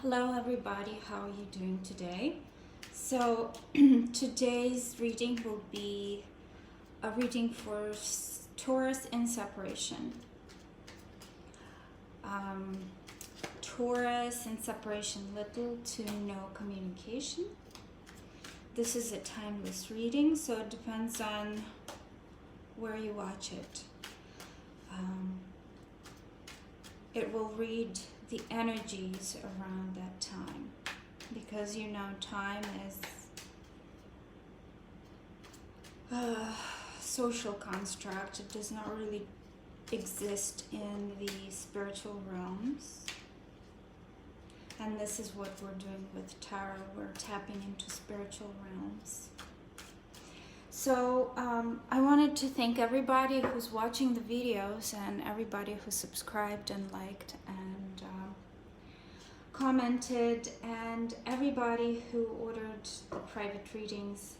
Hello everybody, how are you doing today? So today's reading will be a reading for Taurus in separation. Um, Taurus in separation, little to no communication. This is a timeless reading, so it depends on where you watch it. It will read the energies around that time, because you know time is a social construct. It does not really exist in the spiritual realms, and this is what we're doing with tarot. We're tapping into spiritual realms. So I wanted to thank everybody who's watching the videos and everybody who subscribed and liked and commented, and everybody who ordered the private readings,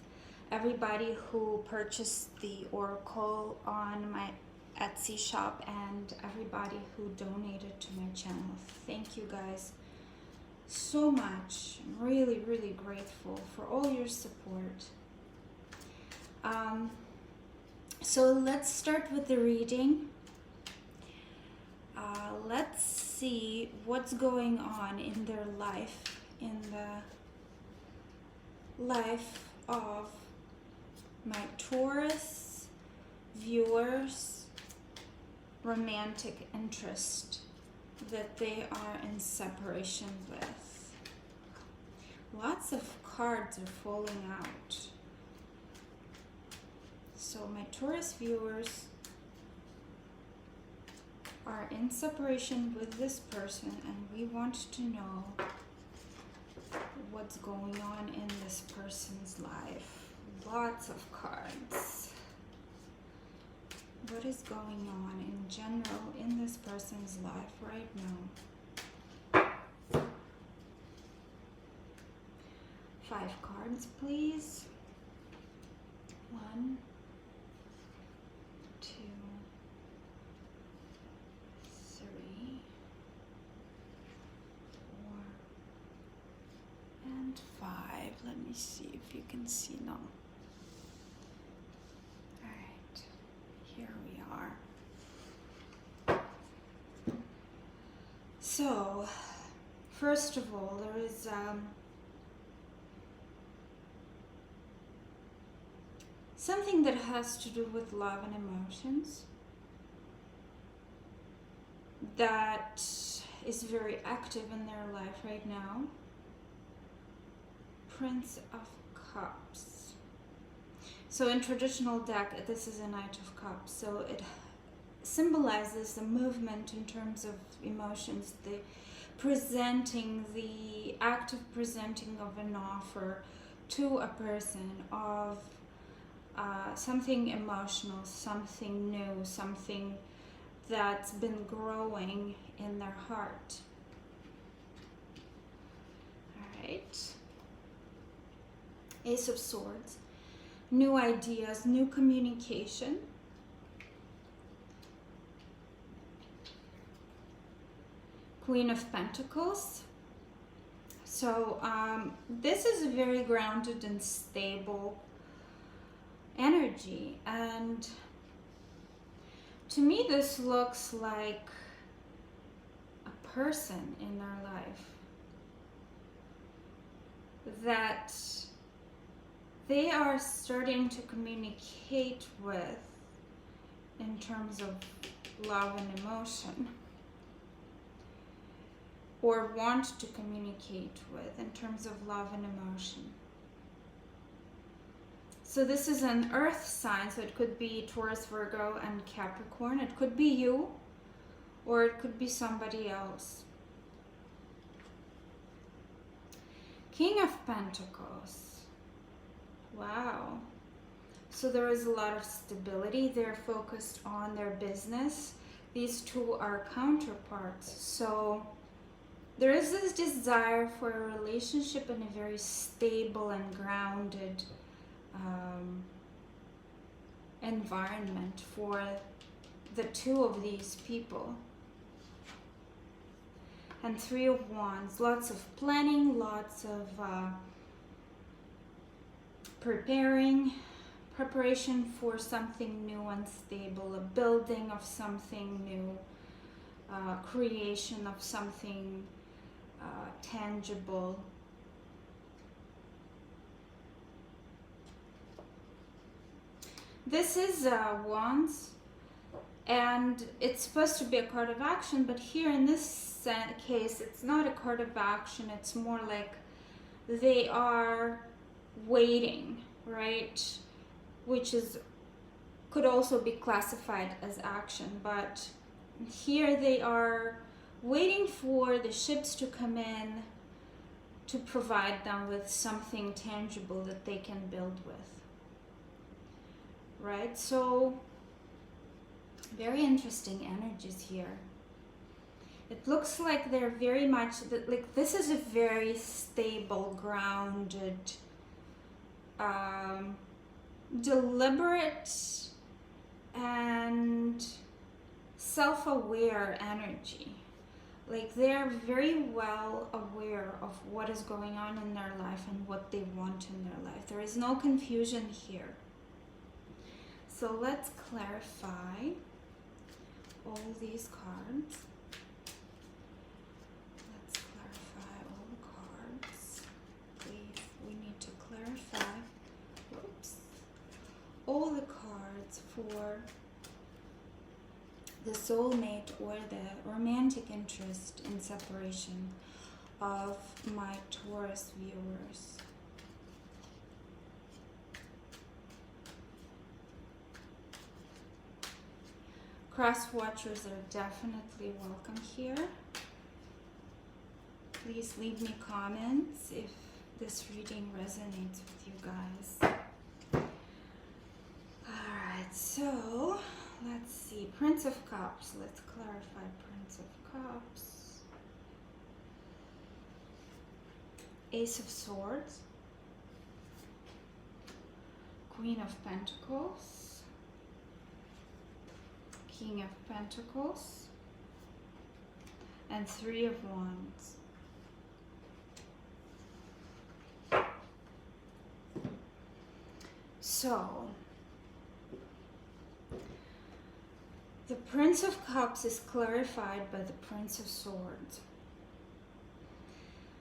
everybody who purchased the oracle on my Etsy shop, and everybody who donated to my channel. Thank you guys so much. I'm really, really grateful for all your support. So let's start with the reading. Let's see what's going on in their life, in the life of my Taurus viewers' romantic interest that they are in separation with. Lots of cards are falling out. So my Taurus viewers are in separation with this person, and we want to know what's going on in this person's life. Lots of cards. What is going on in general in this person's life right now? 5 cards, please. 1, 2, 3, 4, and 5. Let me see if you can see now. Alright, here we are. So, first of all, there is something that has to do with love and emotions that is very active in their life right now. Prince of Cups. So in traditional deck, this is a Knight of Cups. So it symbolizes the movement in terms of emotions, the presenting, the active presenting of an offer to a person of something emotional, something new, something that's been growing in their heart. Alright. Ace of Swords. New ideas, new communication. Queen of Pentacles. So this is a very grounded and stable energy, and to me this looks like a person in their life that they are starting to communicate with in terms of love and emotion, or want to communicate with in terms of love and emotion. So this is an earth sign, so it could be Taurus, Virgo, and Capricorn. It could be you, or it could be somebody else. King of Pentacles. Wow. So there is a lot of stability. They're focused on their business. These two are counterparts. So there is this desire for a relationship in a very stable and grounded environment for the two of these people. And Three of Wands, lots of planning, lots of preparation for something new and stable, a building of something new, creation of something tangible. This is Wands, and it's supposed to be a card of action, but here in this case, it's not a card of action. It's more like they are waiting, right? Which could also be classified as action, but here they are waiting for the ships to come in to provide them with something tangible that they can build with. Right? So very interesting energies here. It looks like they're very much like this is a very stable, grounded, deliberate and self-aware energy. Like they're very well aware of what is going on in their life and what they want in their life. There is no confusion here. So let's clarify all these cards. Let's clarify all the cards. We need to clarify, all the cards for the soulmate or the romantic interest in separation of my Taurus viewers. Cross watchers are definitely welcome here. Please leave me comments if this reading resonates with you guys. Alright, so let's see. Prince of Cups. Let's clarify Prince of Cups. Ace of Swords. Queen of Pentacles. King of Pentacles. And Three of Wands. So, the Prince of Cups is clarified by the Prince of Swords.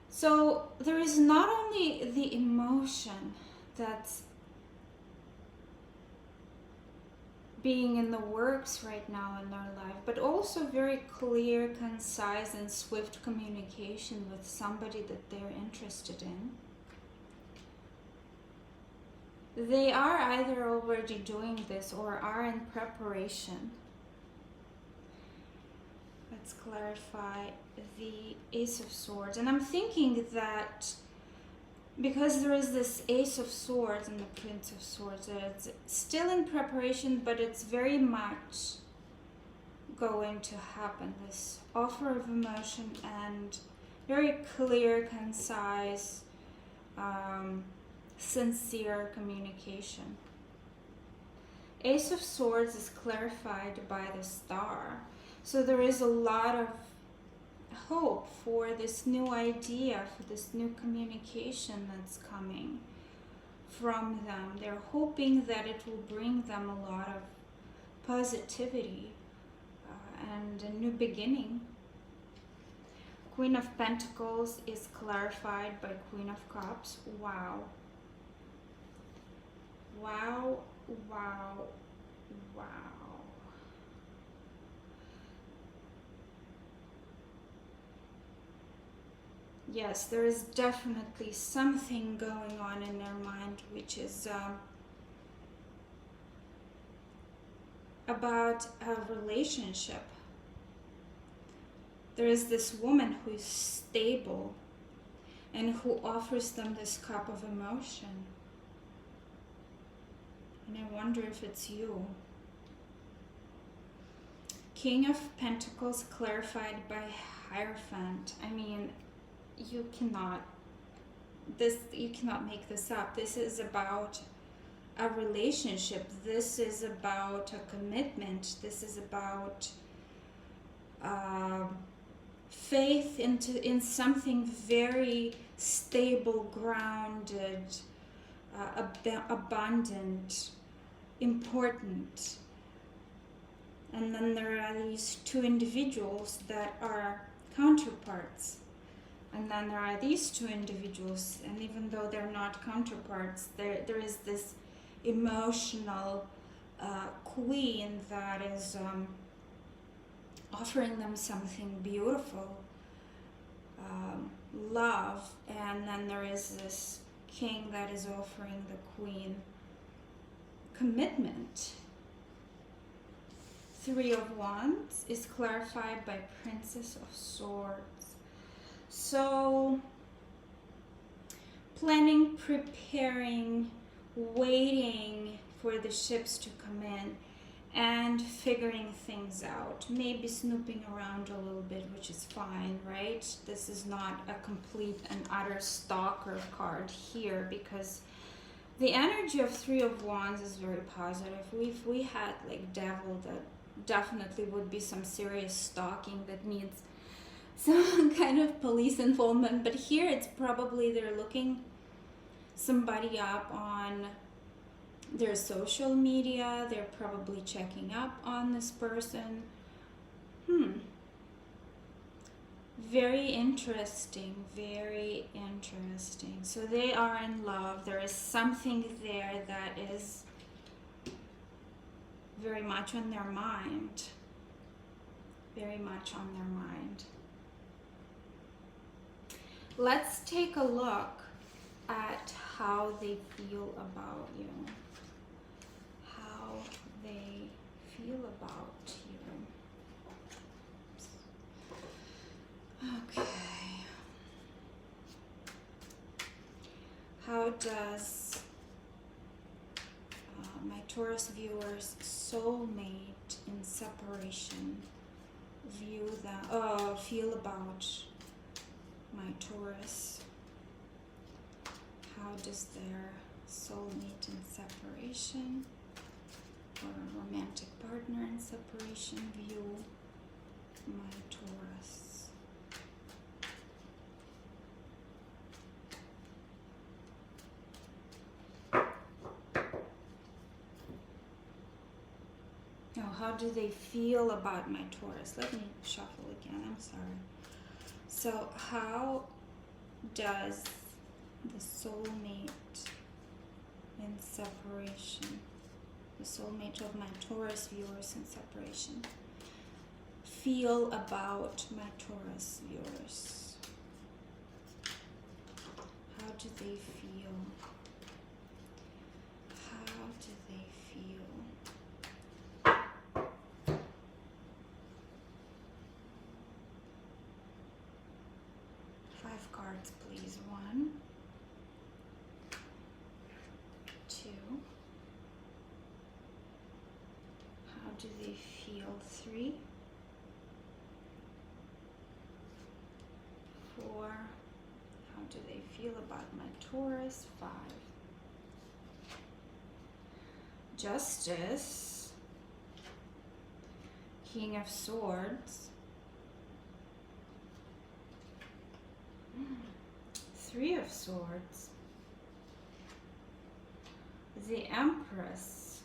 So there is not only the emotion that's being in the works right now in their life, but also very clear, concise, and swift communication with somebody that they're interested in. They are either already doing this or are in preparation. Let's clarify the Ace of Swords. And I'm thinking that because there is this Ace of Swords and the Prince of Swords, it's still in preparation, but it's very much going to happen. This offer of emotion and very clear, concise, sincere communication. Ace of Swords is clarified by the Star. So there is a lot of hope for this new idea, for this new communication that's coming from them. They're hoping that it will bring them a lot of positivity and a new beginning. Queen of Pentacles is clarified by Queen of Cups. Wow. Wow, wow, wow. Yes, there is definitely something going on in their mind, which is about a relationship. There is this woman who is stable and who offers them this cup of emotion. And I wonder if it's you. King of Pentacles clarified by Hierophant. I mean, you cannot make this up. This is about a relationship. This is about a commitment. This is about faith in something very stable, grounded, abundant, important. And then there are these two individuals that are counterparts. And then there are these two individuals, and even though they're not counterparts, there is this emotional queen that is offering them something beautiful, love, and then there is this king that is offering the queen commitment. Three of Wands is clarified by Princess of Swords. So, planning, preparing, waiting for the ships to come in, and figuring things out. Maybe snooping around a little bit, which is fine, right? This is not a complete and utter stalker card here, because the energy of Three of Wands is very positive. If we had like Devil, that definitely would be some serious stalking that needs some kind of police involvement. But here it's probably they're looking somebody up on their social media. They're probably checking up on this person. Very interesting, very interesting. So they are in love. There is something there that is very much on their mind. Very much on their mind. Let's take a look at how they feel about you. How they feel about you. Okay. How does my Taurus viewers' soulmate in separation feel about my Taurus? How does their soulmate in separation or a romantic partner in separation view my Taurus? Now, how do they feel about my Taurus? Let me shuffle again, I'm sorry. So how does the soulmate in separation, the soulmate of my Taurus viewers in separation, feel about my Taurus viewers? How do they feel? How do they feel? Five cards, please. 1, 2. How do they feel? 3, 4. How do they feel about my Taurus? 5. Justice. King of Swords. 3 of Swords. The Empress.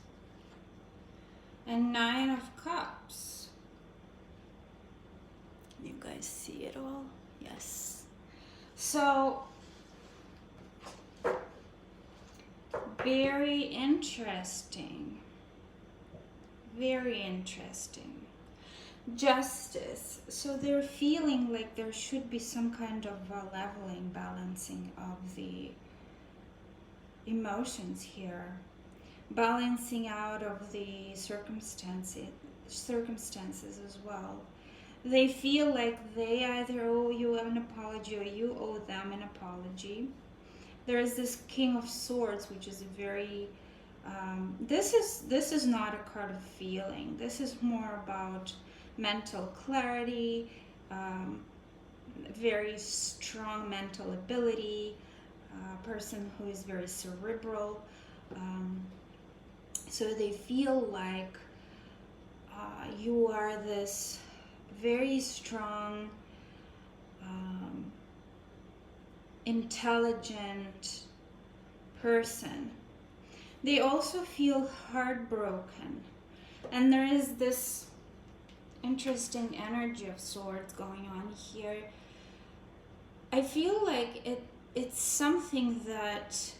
And 9 of Cups. You guys see it all? Yes. So, very interesting. Very interesting. Justice. So they're feeling like there should be some kind of leveling, balancing of the emotions here. Balancing out of the circumstances as well. They feel like they either owe you an apology or you owe them an apology. There is this King of Swords, which is a very this is not a card of feeling. This is more about mental clarity, very strong mental ability, a person who is very cerebral. So they feel like you are this very strong intelligent person. They also feel heartbroken. And there is this interesting energy of swords going on here. I feel like it's something that...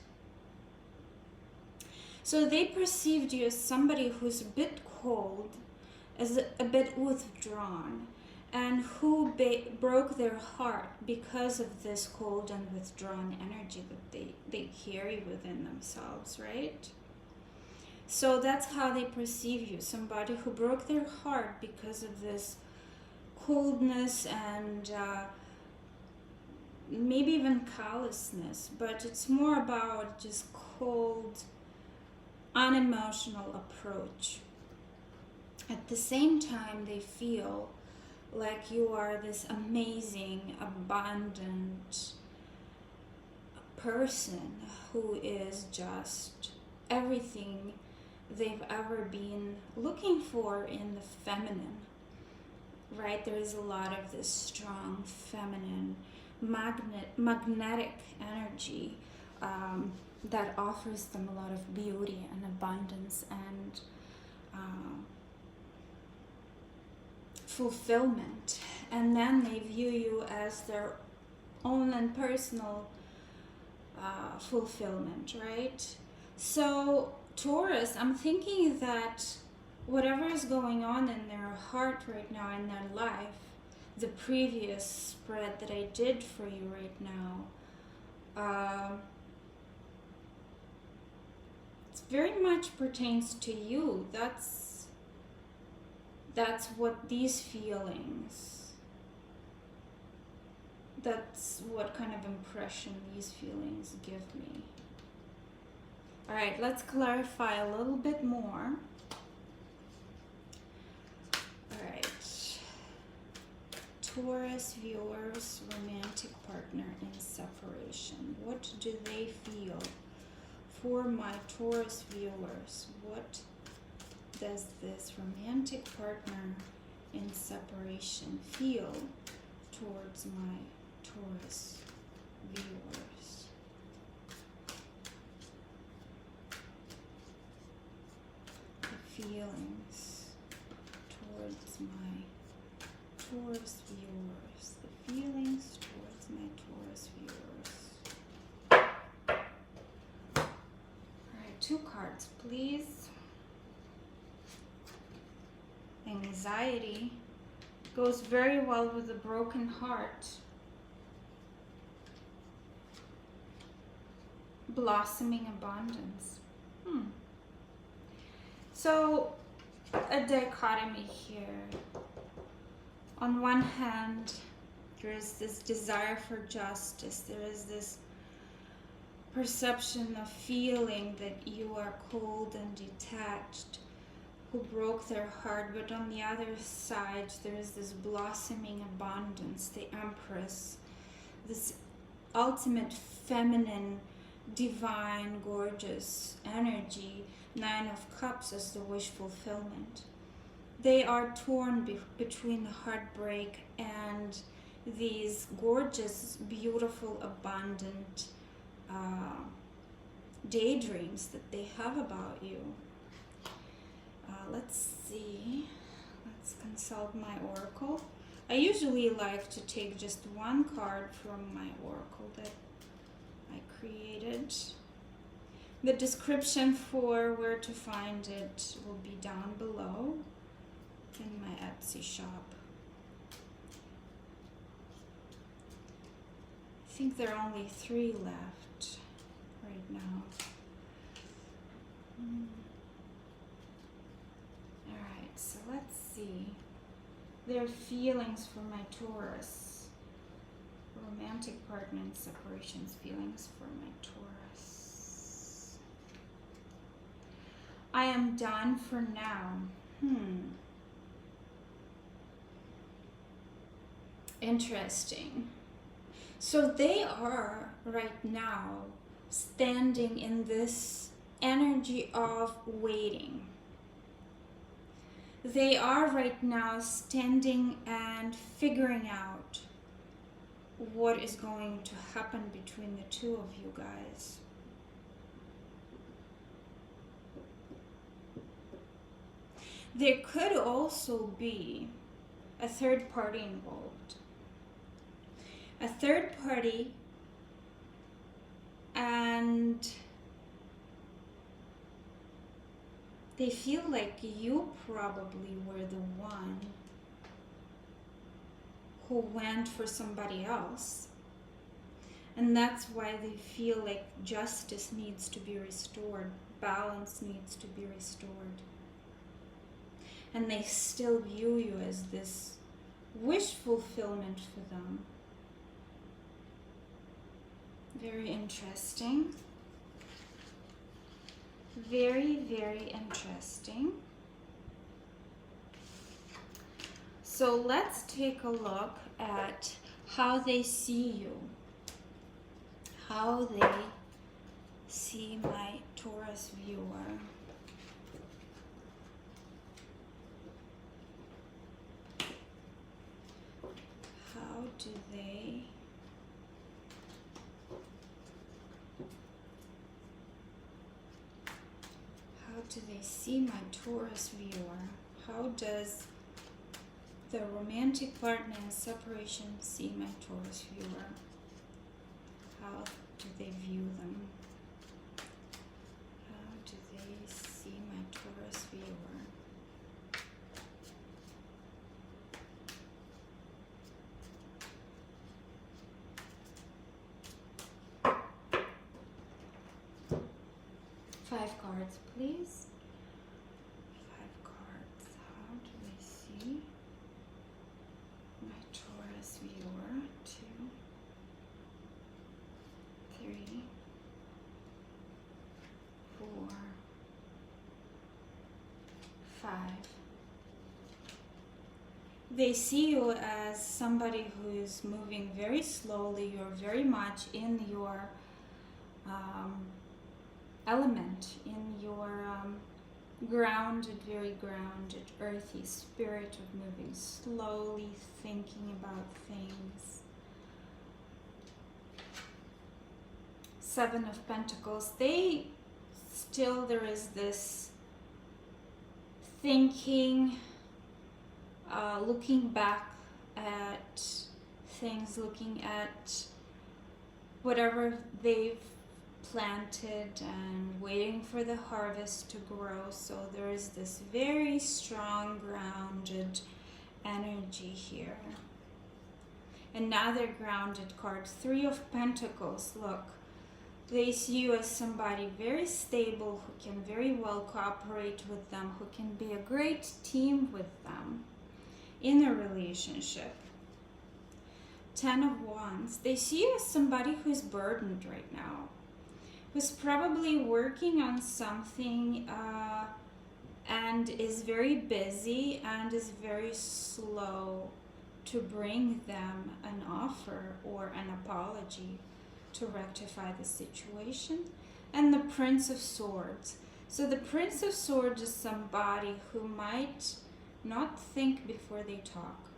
So they perceived you as somebody who's a bit cold, as a bit withdrawn, and who broke their heart because of this cold and withdrawn energy that they carry within themselves, right? So that's how they perceive you, somebody who broke their heart because of this coldness and maybe even callousness, but it's more about just cold, unemotional approach. At the same time, they feel like you are this amazing, abundant person who is just everything they've ever been looking for in the feminine, right? There is a lot of this strong feminine magnetic energy that offers them a lot of beauty and abundance and fulfillment. And then they view you as their own and personal fulfillment, right? So Taurus, I'm thinking that whatever is going on in their heart right now, in their life, the previous spread that I did for you right now, it very much pertains to you. That's what these feelings, that's what kind of impression these feelings give me. All right, let's clarify a little bit more. All right. Taurus viewers, romantic partner in separation. What do they feel? For my Taurus viewers, what does this romantic partner in separation feel towards my Taurus viewers? The feelings towards my Taurus viewers. The feelings towards my Taurus viewers. Alright, 2 cards, please. Anxiety goes very well with a broken heart. Blossoming abundance. So, a dichotomy here. On one hand, there is this desire for justice. There is this perception of feeling that you are cold and detached, who broke their heart. But on the other side, there is this blossoming abundance, the Empress, this ultimate feminine, divine, gorgeous energy, 9 of Cups as the wish fulfillment. They are torn between heartbreak and these gorgeous, beautiful, abundant daydreams that they have about you. Let's see. Let's consult my oracle. I usually like to take just one card from my oracle that I created. The description for where to find it will be down below in my Etsy shop. I think there are only 3 left right now. Alright, so let's see. Their feelings for my Taurus. Romantic partner and separations. Feelings for my Taurus. I am done for now. Interesting. So they are right now standing in this energy of waiting. They are right now standing and figuring out what is going to happen between the two of you guys. There could also be a third party involved. A third party, and they feel like you probably were the one who went for somebody else. And that's why they feel like justice needs to be restored, balance needs to be restored. And they still view you as this wish fulfillment for them. Very interesting. Very, very interesting. So let's take a look at how they see you. How they see my Taurus viewer. How do they see my Taurus viewer? How does the romantic partner in separation see my Taurus viewer? How do they view them? How do they see my Taurus viewer? Five cards, please. Five cards. How do they see my Taurus viewer? 2, 3, 4, 5. They see you as somebody who is moving very slowly. You're very much in your element, in your grounded, very grounded, earthy spirit of moving slowly, thinking about things. 7 of Pentacles. There is this thinking, looking back at things, looking at whatever they've planted and waiting for the harvest to grow. So there is this very strong, grounded energy here. Another grounded card, 3 of Pentacles. Look, they see you as somebody very stable, who can very well cooperate with them, who can be a great team with them in a relationship. 10 of Wands. They see you as somebody who's burdened right now, who's probably working on something and is very busy and is very slow to bring them an offer or an apology to rectify the situation. And the Prince of Swords. So the Prince of Swords is somebody who might not think before they talk.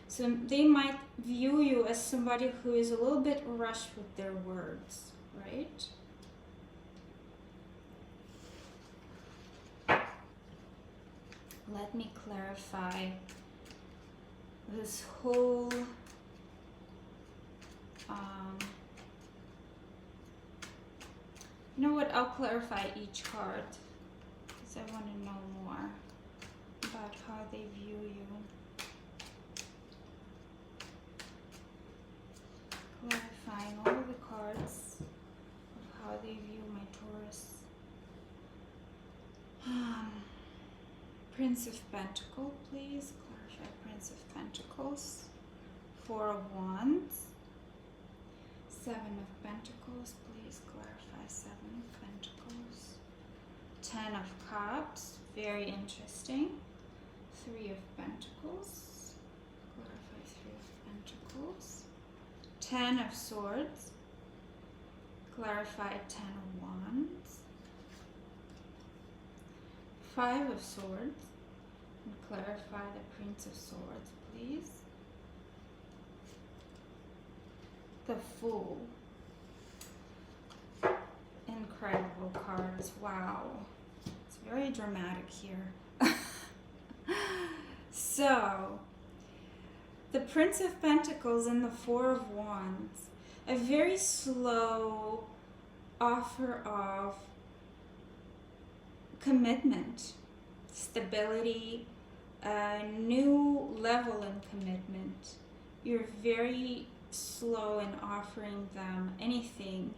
So they might view you as somebody who is a little bit rushed with their words, right? Let me clarify this whole you know what, I'll clarify each card because I want to know more about how they view you. Clarifying all the cards of how they view my Taurus. Prince of Pentacles, please. Clarify Prince of Pentacles. 4 of Wands. 7 of Pentacles, please clarify 7 of Pentacles. 10 of Cups, very interesting. 3 of Pentacles, clarify 3 of Pentacles. 10 of Swords, clarify 10 of Wands. 5 of Swords, and clarify the Prince of Swords, please. The Fool. Incredible cards. Wow. It's very dramatic here. So, the Prince of Pentacles and the Four of Wands. A very slow offer of commitment, stability, a new level in commitment. You're very slow in offering them anything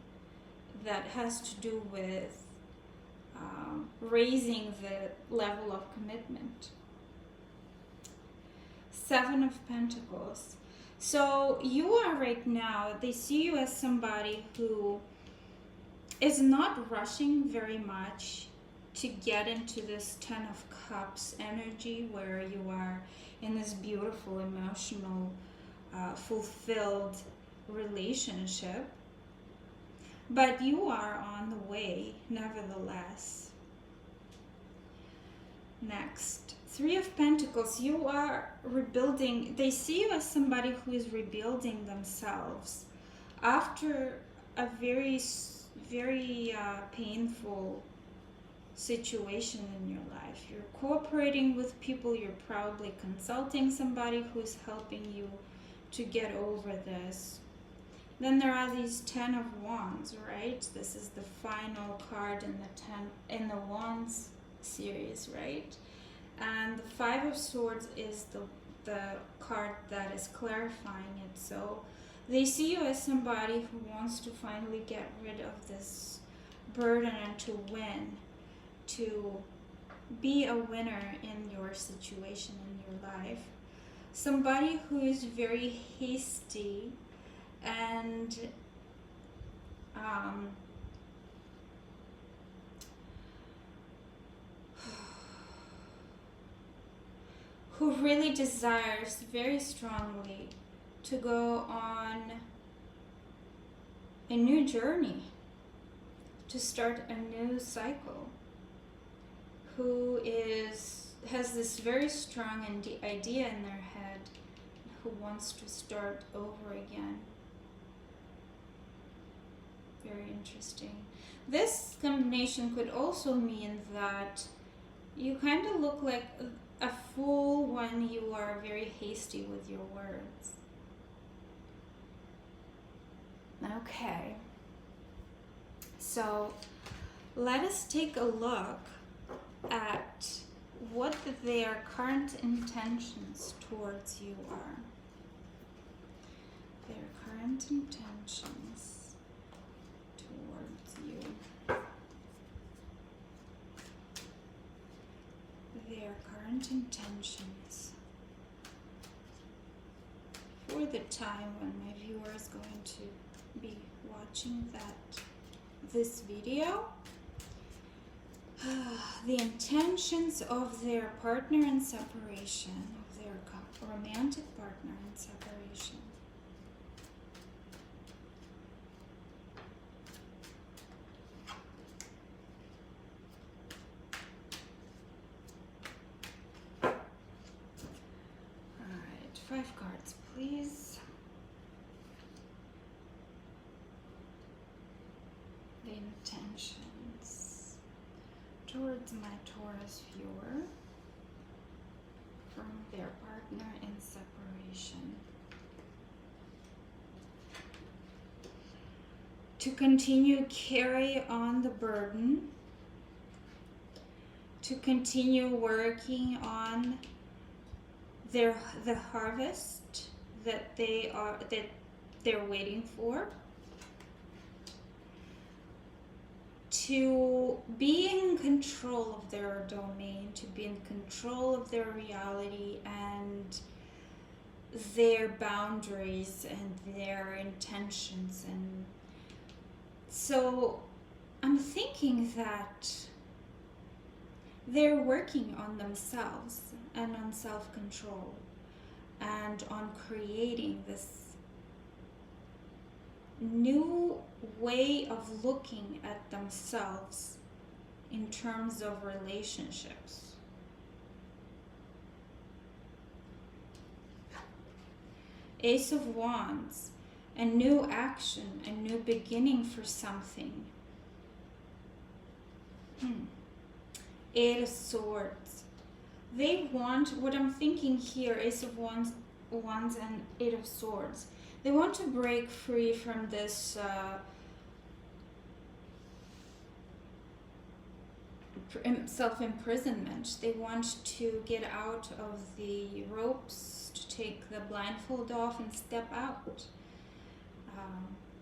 that has to do with raising the level of commitment. Seven of Pentacles. So you are right now, they see you as somebody who is not rushing very much to get into this Ten of Cups energy where you are in this beautiful, emotional, fulfilled relationship. But you are on the way, nevertheless. Next, Three of Pentacles. You are rebuilding. They see you as somebody who is rebuilding themselves after a very, very painful situation in your life. You're cooperating with people. You're probably consulting somebody who's helping you to get over this. Then there are these Ten of Wands, right? This is the final card in the Wands series, right? And the Five of Swords is the card that is clarifying it. So they see you as somebody who wants to finally get rid of this burden and to win, to be a winner in your situation, in your life. Somebody who is very hasty and who really desires very strongly to go on a new journey, to start a new cycle, who has this very strong idea in their head, who wants to start over again. Very interesting. This combination could also mean that you kind of look like a fool when you are very hasty with your words. Okay. So let us take a look at what their current intentions towards you are. Their current intentions towards you. Their current intentions for the time when my viewer is going to be watching this video. The intentions of their partner in separation, of their romantic partner in separation. Alright, 5 cards, please. The intentions towards my Taurus viewer from their partner in separation. To continue carry on the burden, to continue working on the harvest that they're waiting for, to be in control of their domain, to be in control of their reality and their boundaries and their intentions. And so I'm thinking that they're working on themselves and on self-control and on creating this new way of looking at themselves in terms of relationships. Ace of Wands. a new action, a new beginning for something. Eight of Swords. They want, what I'm thinking here, Ace of Wands and Eight of Swords. They want to break free from this self-imprisonment. They want to get out of the ropes, to take the blindfold off and step out.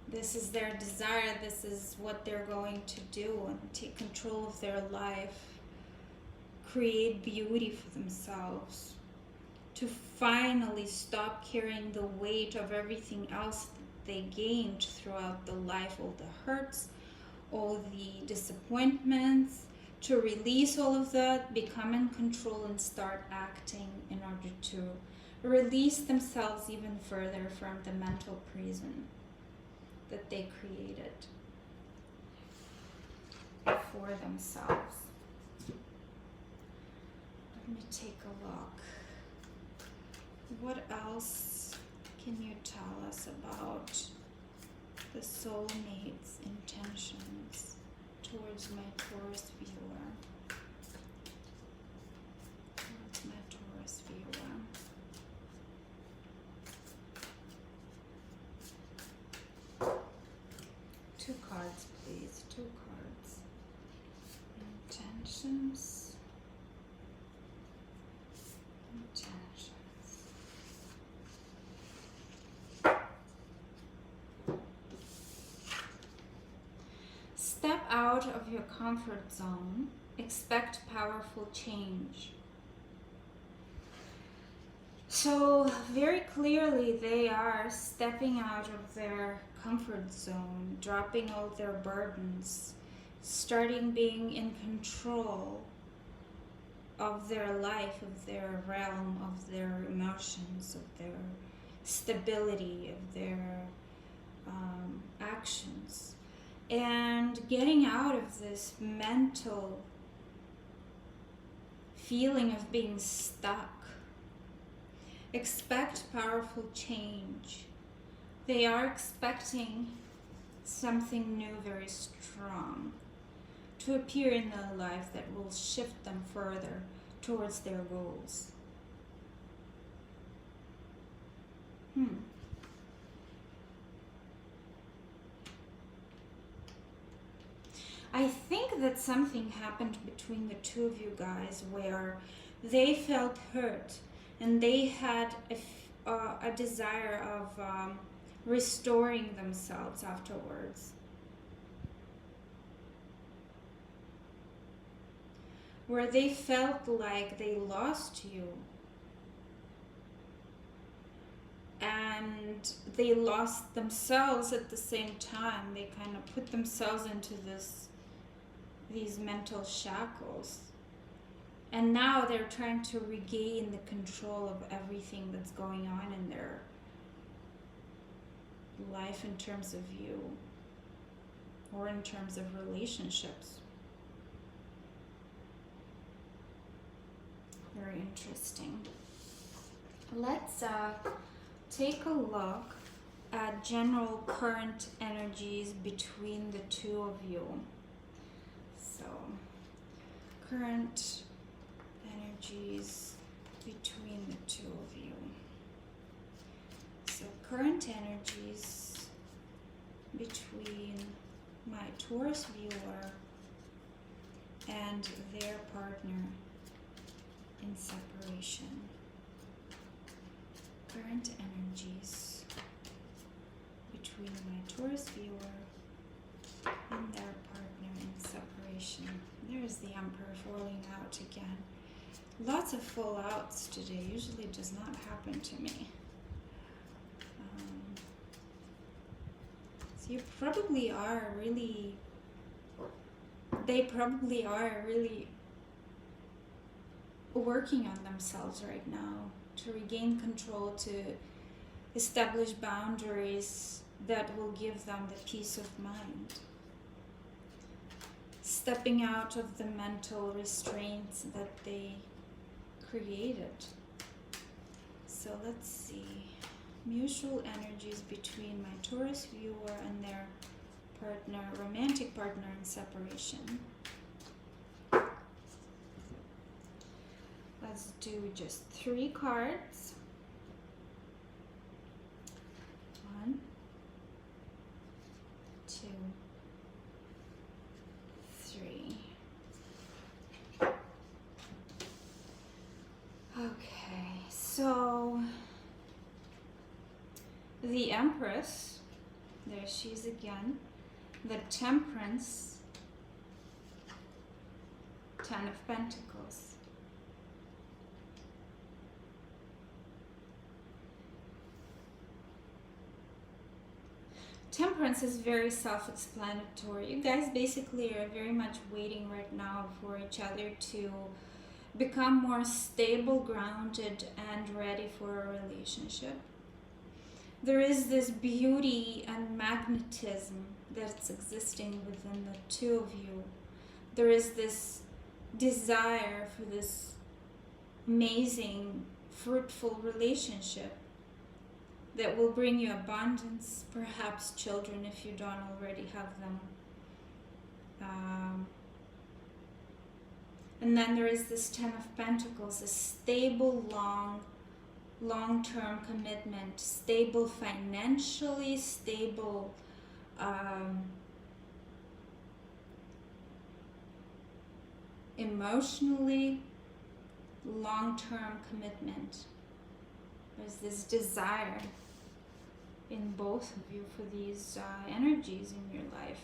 This is their desire. This is what they're going to do, and take control of their life, create beauty for themselves, to finally stop carrying the weight of everything else that they gained throughout the life, all the hurts, all the disappointments, to release all of that, become in control, and start acting in order to release themselves even further from the mental prison that they created for themselves. Let me take a look. What else can you tell us about the soulmate's intentions towards my Taurus viewer? Towards my Taurus viewer. Two cards, please. Two cards. Intentions. Intentions. Step out of your comfort zone. Expect powerful change. So very clearly they are stepping out of their comfort zone, dropping all their burdens, starting being in control of their life, of their realm, of their emotions, of their stability, of their actions, and getting out of this mental feeling of being stuck. Expect powerful change. They are expecting something new, very strong, to appear in their life that will shift them further towards their goals. I think that something happened between the two of you guys where they felt hurt and they had a desire of restoring themselves afterwards. Where they felt like they lost you. And they lost themselves at the same time. They kind of put themselves into these mental shackles. And now they're trying to regain the control of everything that's going on in their life in terms of you or in terms of relationships. Very interesting. Let's take a look at general current energies between the two of you. So, current energies between the two of you. So, current energies between my Taurus viewer and their partner in separation. Current energies between my Taurus viewer and their partner in separation. There's the Emperor falling out again. Lots of fallouts today. Usually does not happen to me. So you probably are really, they probably are really working on themselves right now to regain control, to establish boundaries that will give them the peace of mind. Stepping out of the mental restraints that they created. So let's see. mutual energies between my Taurus viewer and their partner, romantic partner in separation. Let's do just 3 cards. 1, 2, 3. Okay, so the Empress, there she is again, the Temperance, 10 of Pentacles. Temperance is very self-explanatory. You guys basically are very much waiting right now for each other to become more stable, grounded, and ready for a relationship. There is this beauty and magnetism that's existing within the two of you. There is this desire for this amazing, fruitful relationship that will bring you abundance, perhaps children if you don't already have them. And then there is this 10 of Pentacles, a stable, long-term commitment, stable financially, stable emotionally, long-term commitment. There's this desire in both of you for these energies in your life.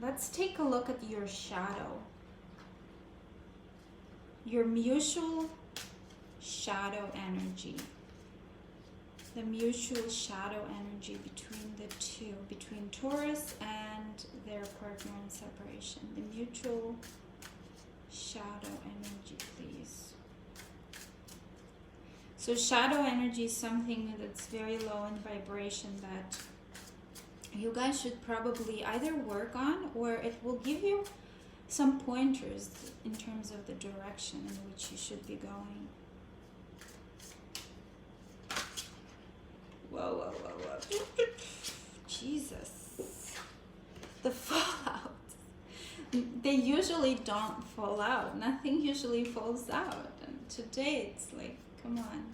Let's take a look at your shadow. Your mutual shadow energy. The mutual shadow energy between the two, between Taurus and their partner in separation. The mutual shadow energy, please. So shadow energy is something that's very low in vibration that you guys should probably either work on, or it will give you some pointers in terms of the direction in which you should be going. Whoa. Jesus. The fallout. They usually don't fall out. Nothing usually falls out. And today it's like, come on.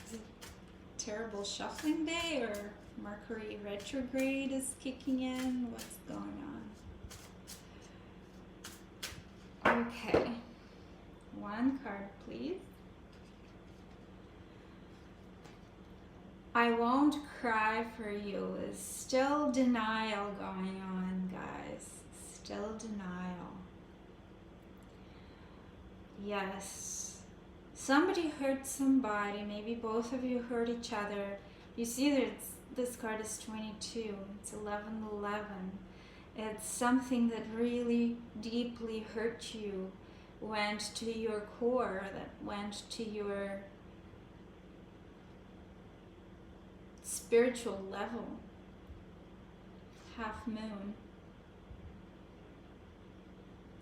Is it a terrible shuffling day, or Mercury retrograde is kicking in? What's going on? Okay. 1 card, please. I won't cry for you. Is still denial going on, guys. Still denial. Yes. Somebody hurt somebody. Maybe both of you hurt each other. You see that this card is 22. It's 11-11. It's something that really deeply hurt you, went to your core, that went to your spiritual level. Half moon.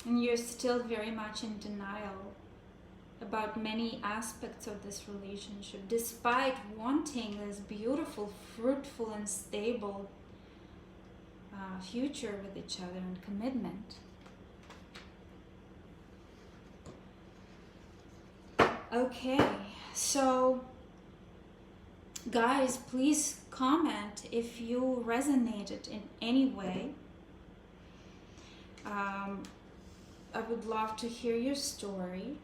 And you're still very much in denial about many aspects of this relationship, despite wanting this beautiful, fruitful, and stable future with each other and commitment. Okay, so guys, please comment if you resonated in any way. I would love to hear your story.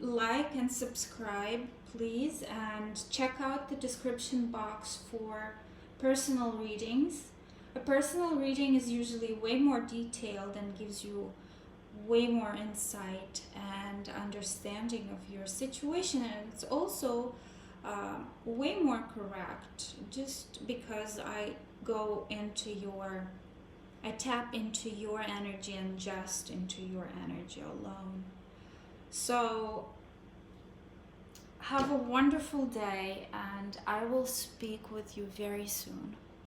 Like and subscribe, please, and check out the description box for personal readings. A personal reading is usually way more detailed and gives you way more insight and understanding of your situation, and it's also way more correct, just because I tap into your energy and just into your energy alone. So have a wonderful day, and I will speak with you very soon.